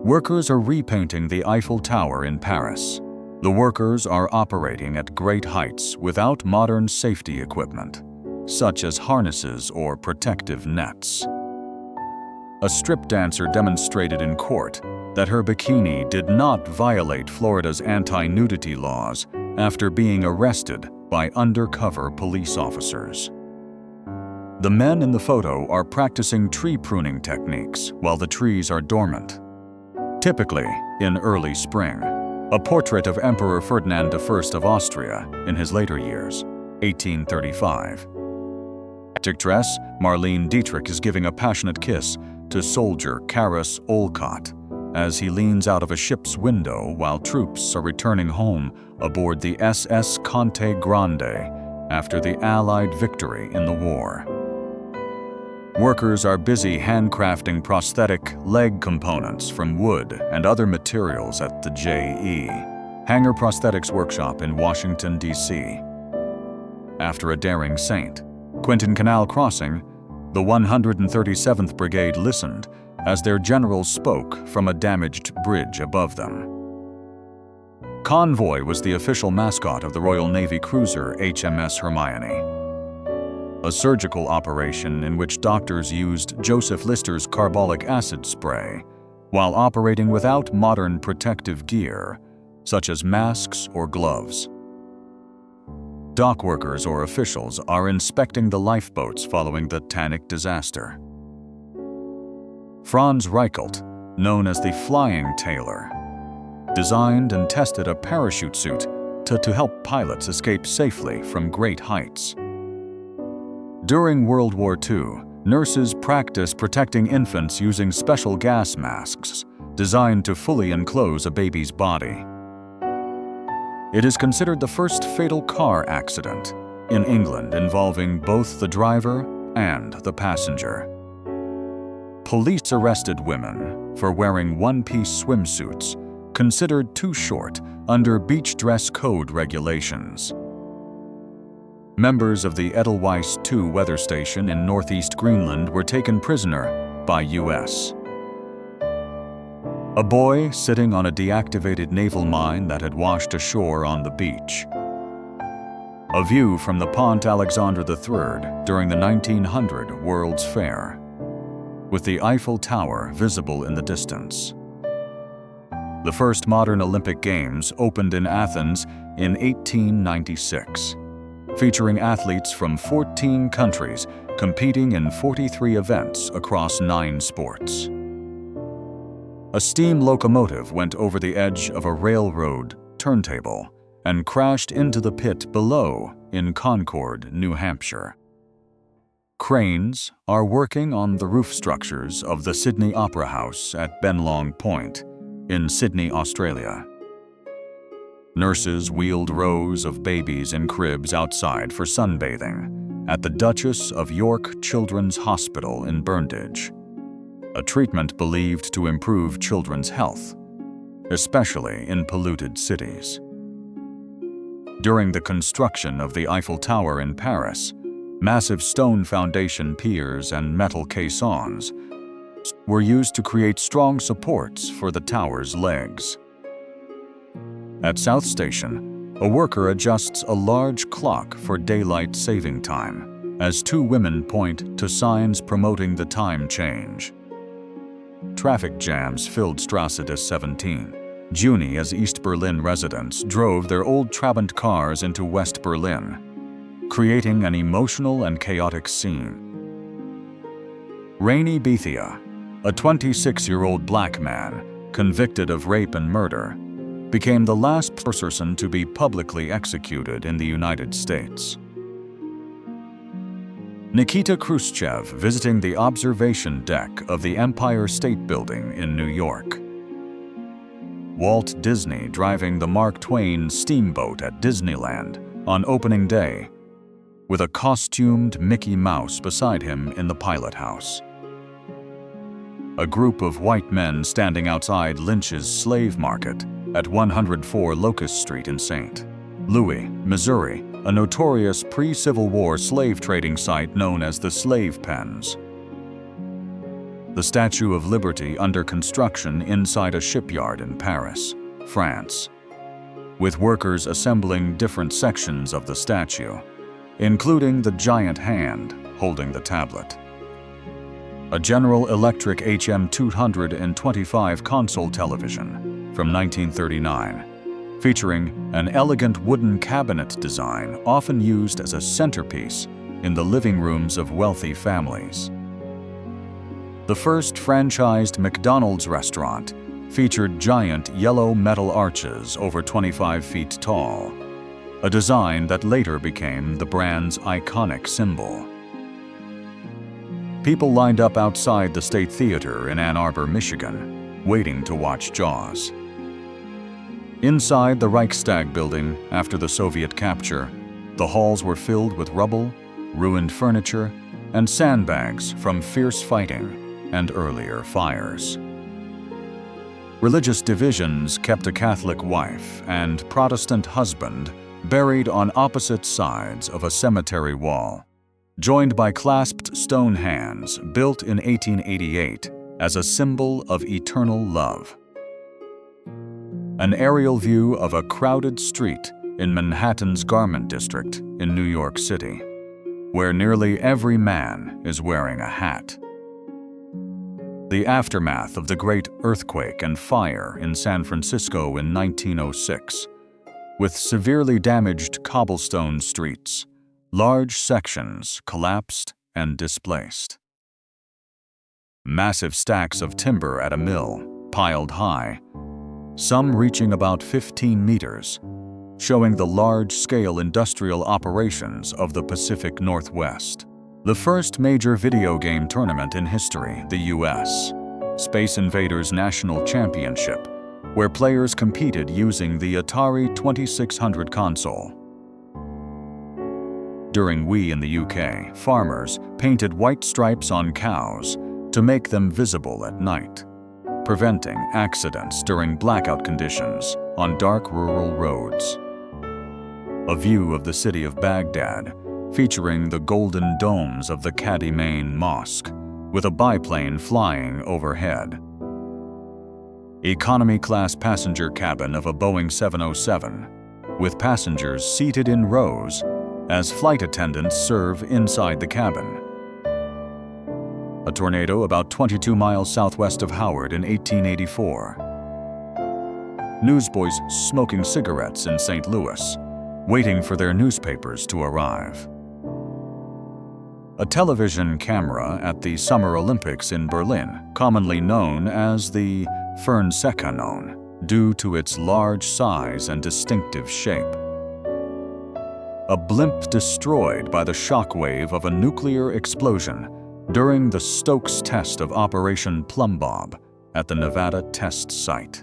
Workers are repainting the Eiffel Tower in Paris. The workers are operating at great heights without modern safety equipment, such as harnesses or protective nets. A strip dancer demonstrated in court that her bikini did not violate Florida's anti-nudity laws after being arrested by undercover police officers. The men in the photo are practicing tree pruning techniques while the trees are dormant. Typically, in early spring, a portrait of Emperor Ferdinand I of Austria in his later years, 1835. Actress Marlene Dietrich is giving a passionate kiss to soldier Karas Olcott as he leans out of a ship's window while troops are returning home aboard the SS Conte Grande after the Allied victory in the war. Workers are busy handcrafting prosthetic leg components from wood and other materials at the J.E. Hanger Prosthetics Workshop in Washington, D.C. After a daring saint, Quentin Canal Crossing, the 137th Brigade listened as their generals spoke from a damaged bridge above them. Convoy was the official mascot of the Royal Navy cruiser HMS Hermione, a surgical operation in which doctors used Joseph Lister's carbolic acid spray while operating without modern protective gear, such as masks or gloves. Dock workers or officials are inspecting the lifeboats following the Tannic disaster. Franz Reichelt, known as the Flying Tailor, designed and tested a parachute suit to help pilots escape safely from great heights. During World War II, nurses practiced protecting infants using special gas masks designed to fully enclose a baby's body. It is considered the first fatal car accident in England involving both the driver and the passenger. Police arrested women for wearing one-piece swimsuits considered too short under beach dress code regulations. Members of the Edelweiss 2 weather station in northeast Greenland were taken prisoner by U.S. A boy sitting on a deactivated naval mine that had washed ashore on the beach. A view from the Pont Alexandre III during the 1900 World's Fair, with the Eiffel Tower visible in the distance. The first modern Olympic Games opened in Athens in 1896, featuring athletes from 14 countries competing in 43 events across 9 sports. A steam locomotive went over the edge of a railroad turntable and crashed into the pit below in Concord, New Hampshire. Cranes are working on the roof structures of the Sydney Opera House at Benlong Point in Sydney, Australia. Nurses wheeled rows of babies in cribs outside for sunbathing at the Duchess of York Children's Hospital in Burnage, a treatment believed to improve children's health, especially in polluted cities. During the construction of the Eiffel Tower in Paris, massive stone foundation piers and metal caissons were used to create strong supports for the tower's legs. At South Station, a worker adjusts a large clock for daylight saving time as 2 women point to signs promoting the time change. Traffic jams filled Strasse des 17 Juni as East Berlin residents drove their old Trabant cars into West Berlin, creating an emotional and chaotic scene. Rainy Bethia, a 26-year-old black man convicted of rape and murder, became the last person to be publicly executed in the United States. Nikita Khrushchev visiting the observation deck of the Empire State Building in New York. Walt Disney driving the Mark Twain steamboat at Disneyland on opening day, with a costumed Mickey Mouse beside him in the pilot house. A group of white men standing outside Lynch's slave market at 104 Locust Street in St. Louis, Missouri, a notorious pre-Civil War slave trading site known as the Slave Pens. the Statue of Liberty under construction inside a shipyard in Paris, France, with workers assembling different sections of the statue, including the giant hand holding the tablet. A General Electric HM225 console television from 1939, featuring an elegant wooden cabinet design often used as a centerpiece in the living rooms of wealthy families. The first franchised McDonald's restaurant featured giant yellow metal arches over 25 feet tall, a design that later became the brand's iconic symbol. People lined up outside the State Theater in Ann Arbor, Michigan, waiting to watch Jaws. Inside the Reichstag building after the Soviet capture, the halls were filled with rubble, ruined furniture, and sandbags from fierce fighting and earlier fires. Religious divisions kept a Catholic wife and Protestant husband buried on opposite sides of a cemetery wall, joined by clasped stone hands built in 1888 as a symbol of eternal love. An aerial view of a crowded street in Manhattan's Garment District in New York City, where nearly every man is wearing a hat. The aftermath of the great earthquake and fire in San Francisco in 1906, with severely damaged cobblestone streets, large sections collapsed and displaced. Massive stacks of timber at a mill, piled high, some reaching about 15 meters, showing the large-scale industrial operations of the Pacific Northwest. The first major video game tournament in history, the U.S. Space Invaders National Championship, where players competed using the Atari 2600 console. During Wii in the UK, farmers painted white stripes on cows to make them visible at night, preventing accidents during blackout conditions on dark rural roads. A view of the city of Baghdad, featuring the golden domes of the Qadi Mosque, with a biplane flying overhead. Economy-class passenger cabin of a Boeing 707, with passengers seated in rows as flight attendants serve inside the cabin. A tornado about 22 miles southwest of Howard in 1884. Newsboys smoking cigarettes in St. Louis, waiting for their newspapers to arrive. A television camera at the Summer Olympics in Berlin, commonly known as the Fernsehkanon, due to its large size and distinctive shape. A blimp destroyed by the shockwave of a nuclear explosion during the Stokes test of Operation Plumbob at the Nevada test site.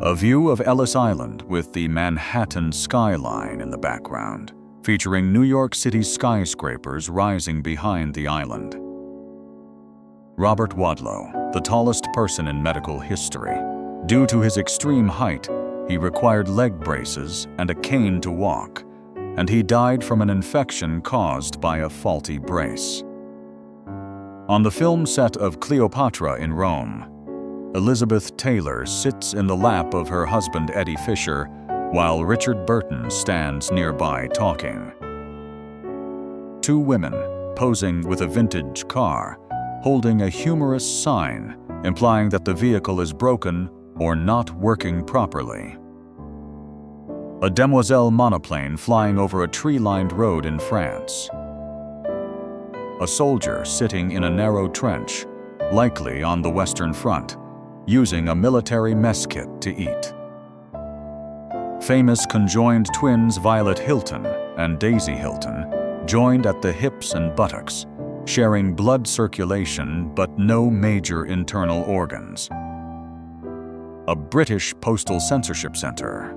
A view of Ellis Island with the Manhattan skyline in the background, featuring New York City's skyscrapers rising behind the island. Robert Wadlow, the tallest person in medical history. Due to his extreme height, he required leg braces and a cane to walk, and he died from an infection caused by a faulty brace. On the film set of Cleopatra in Rome, Elizabeth Taylor sits in the lap of her husband Eddie Fisher while Richard Burton stands nearby talking. Two women posing with a vintage car, holding a humorous sign implying that the vehicle is broken or not working properly. A Demoiselle monoplane flying over a tree-lined road in France. A soldier sitting in a narrow trench, likely on the Western Front, using a military mess kit to eat. Famous conjoined twins Violet Hilton and Daisy Hilton, joined at the hips and buttocks, sharing blood circulation but no major internal organs. A British postal censorship center,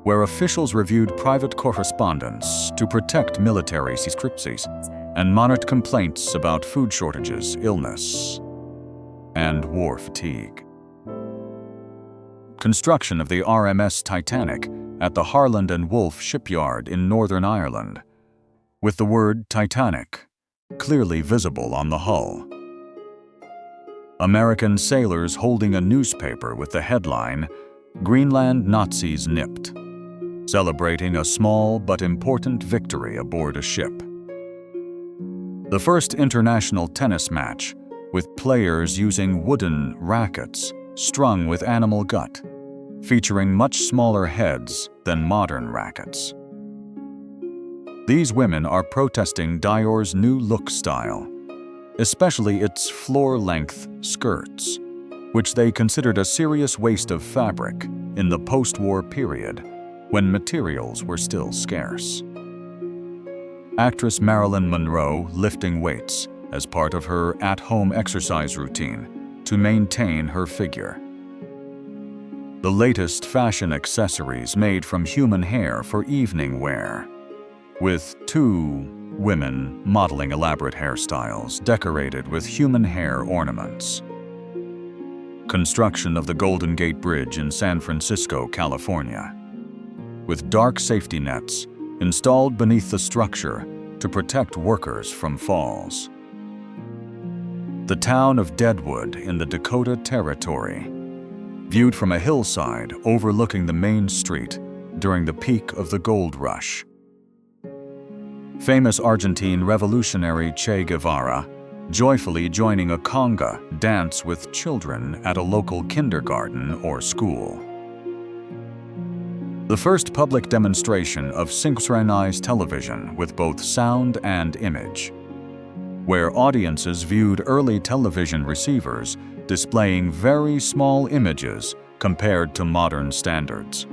where officials reviewed private correspondence to protect military secrecies and monitored complaints about food shortages, illness, and war fatigue. Construction of the RMS Titanic at the Harland and Wolff shipyard in Northern Ireland, with the word Titanic clearly visible on the hull. American sailors holding a newspaper with the headline, "Greenland Nazis Nipped," celebrating a small but important victory aboard a ship. The first international tennis match, with players using wooden rackets strung with animal gut, featuring much smaller heads than modern rackets. These women are protesting Dior's new look style, especially its floor-length skirts, which they considered a serious waste of fabric in the post-war period when materials were still scarce. Actress Marilyn Monroe lifting weights as part of her at-home exercise routine to maintain her figure. The latest fashion accessories made from human hair for evening wear, with 2 women modeling elaborate hairstyles decorated with human hair ornaments. Construction of the Golden Gate Bridge in San Francisco, California, with dark safety nets installed beneath the structure to protect workers from falls. The town of Deadwood in the Dakota Territory, viewed from a hillside overlooking the main street during the peak of the gold rush. Famous Argentine revolutionary Che Guevara joyfully joining a conga dance with children at a local kindergarten or school. The first public demonstration of synchronized television with both sound and image, where audiences viewed early television receivers displaying very small images compared to modern standards.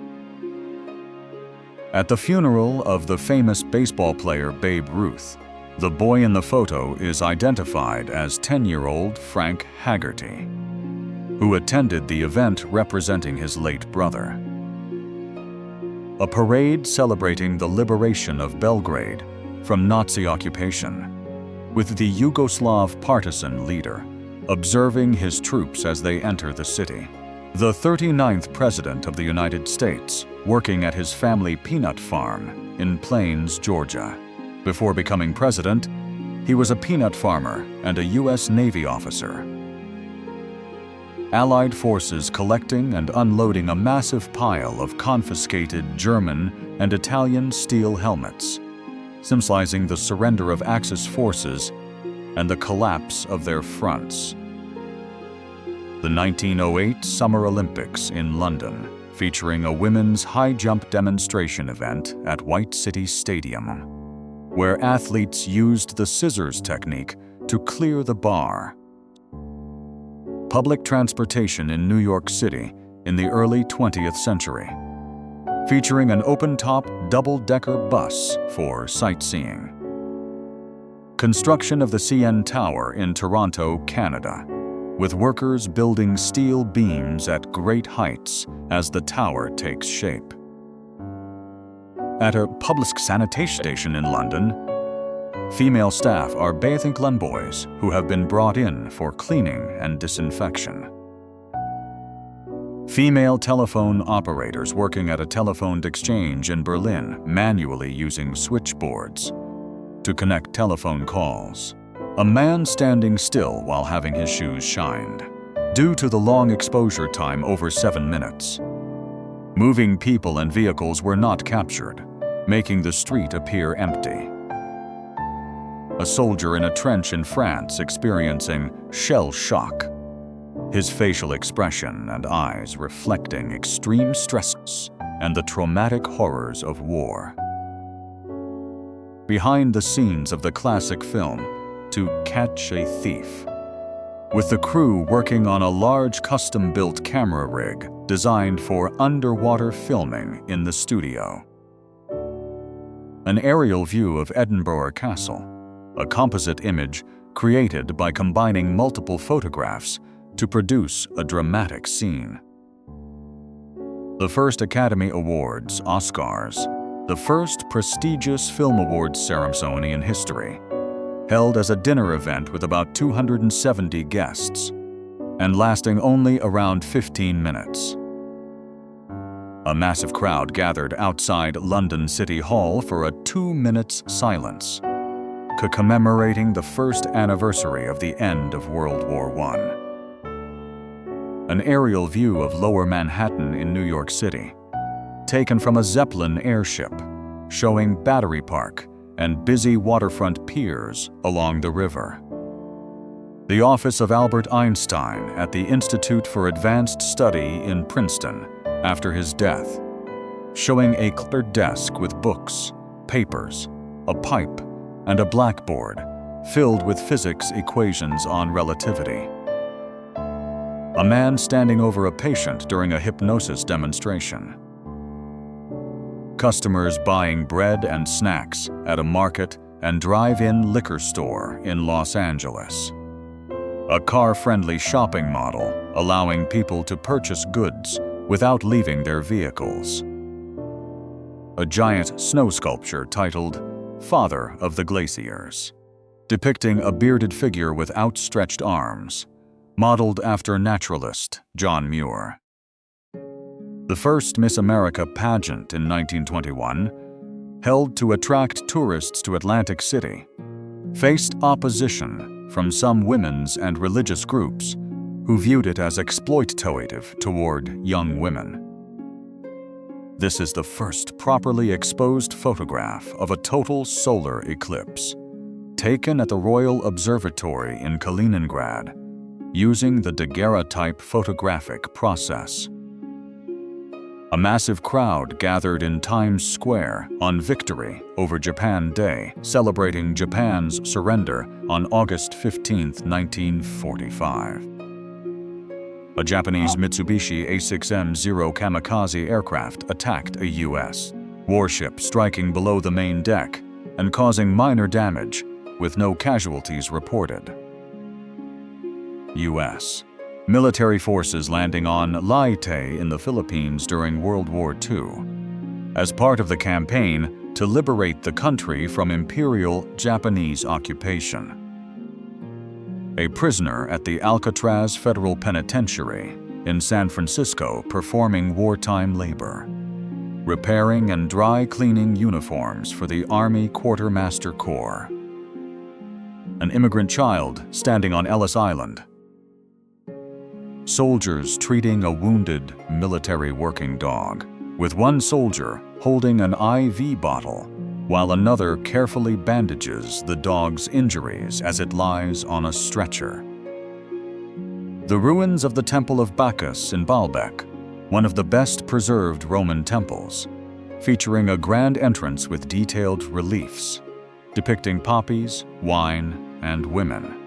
At the funeral of the famous baseball player Babe Ruth, the boy in the photo is identified as 10-year-old Frank Haggerty, who attended the event representing his late brother. A parade celebrating the liberation of Belgrade from Nazi occupation, with the Yugoslav partisan leader observing his troops as they enter the city. The 39th President of the United States, working at his family peanut farm in Plains, Georgia. Before becoming president, he was a peanut farmer and a U.S. Navy officer. Allied forces collecting and unloading a massive pile of confiscated German and Italian steel helmets, symbolizing the surrender of Axis forces and the collapse of their fronts. The 1908 Summer Olympics in London, featuring a women's high jump demonstration event at White City Stadium, where athletes used the scissors technique to clear the bar. Public transportation in New York City in the early 20th century, featuring an open-top double-decker bus for sightseeing. Construction of the CN Tower in Toronto, Canada, with workers building steel beams at great heights as the tower takes shape. At a public sanitation station in London, female staff are bathing boys who have been brought in for cleaning and disinfection. Female telephone operators working at a telephone exchange in Berlin manually using switchboards to connect telephone calls. A man standing still while having his shoes shined, due to the long exposure time over 7 minutes. Moving people and vehicles were not captured, making the street appear empty. A soldier in a trench in France experiencing shell shock, his facial expression and eyes reflecting extreme stresses and the traumatic horrors of war. Behind the scenes of the classic film, To Catch a Thief, with the crew working on a large custom-built camera rig designed for underwater filming in the studio. An aerial view of Edinburgh Castle, a composite image created by combining multiple photographs to produce a dramatic scene. The first Academy Awards, Oscars, the first prestigious film awards ceremony in history, held as a dinner event with about 270 guests, and lasting only around 15 minutes. A massive crowd gathered outside London City Hall for a 2-minute silence, commemorating the first anniversary of the end of World War I. an aerial view of Lower Manhattan in New York City, taken from a Zeppelin airship, showing Battery Park and busy waterfront piers along the river. The office of Albert Einstein at the Institute for Advanced Study in Princeton after his death, showing a cluttered desk with books, papers, a pipe, and a blackboard filled with physics equations on relativity. A man standing over a patient during a hypnosis demonstration. Customers buying bread and snacks at a market and drive-in liquor store in Los Angeles. A car-friendly shopping model allowing people to purchase goods without leaving their vehicles. A giant snow sculpture titled Father of the Glaciers, depicting a bearded figure with outstretched arms, modeled after naturalist John Muir. The first Miss America pageant in 1921, held to attract tourists to Atlantic City, faced opposition from some women's and religious groups who viewed it as exploitative toward young women. This is the first properly exposed photograph of a total solar eclipse, taken at the Royal Observatory in Kaliningrad, using the daguerreotype photographic process. A massive crowd gathered in Times Square on victory over Japan Day, celebrating Japan's surrender on August 15, 1945. A Japanese Mitsubishi A6M-0 kamikaze aircraft attacked a U.S. warship, striking below the main deck and causing minor damage, with no casualties reported. U.S. military forces landing on Leyte in the Philippines during World War II, as part of the campaign to liberate the country from Imperial Japanese occupation. A prisoner at the Alcatraz Federal Penitentiary in San Francisco performing wartime labor, repairing and dry cleaning uniforms for the Army Quartermaster Corps. An immigrant child standing on Ellis Island. Soldiers treating a wounded military working dog, with one soldier holding an IV bottle while another carefully bandages the dog's injuries as it lies on a stretcher. The ruins of the Temple of Bacchus in Baalbek, one of the best preserved Roman temples, featuring a grand entrance with detailed reliefs depicting poppies, wine, and women.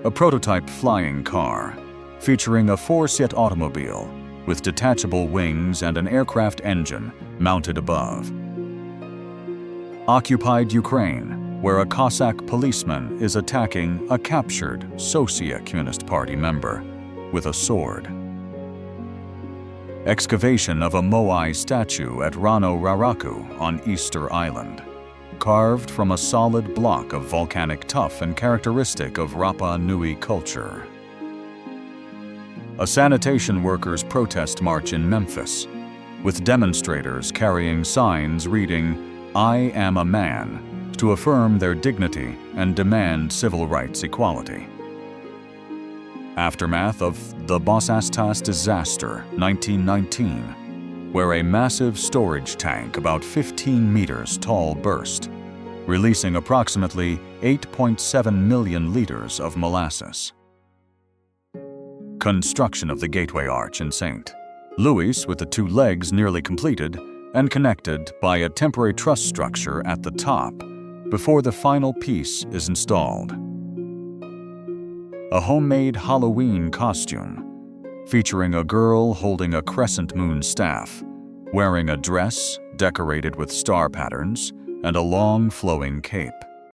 A prototype flying car, featuring a four-seat automobile with detachable wings and an aircraft engine mounted above. Occupied Ukraine, where a Cossack policeman is attacking a captured Soviet Communist Party member with a sword. Excavation of a Moai statue at Rano Raraku on Easter Island, carved from a solid block of volcanic tuff and characteristic of Rapa Nui culture. A sanitation workers' protest march in Memphis, with demonstrators carrying signs reading, "I am a man," to affirm their dignity and demand civil rights equality. Aftermath of the Bosastas disaster, 1919, where a massive storage tank about 15 meters tall burst, releasing approximately 8.7 million liters of molasses. Construction of the Gateway Arch in St. Louis, with the two legs nearly completed and connected by a temporary truss structure at the top before the final piece is installed. A homemade Halloween costume featuring a girl holding a crescent moon staff, wearing a dress decorated with star patterns and a long flowing cape.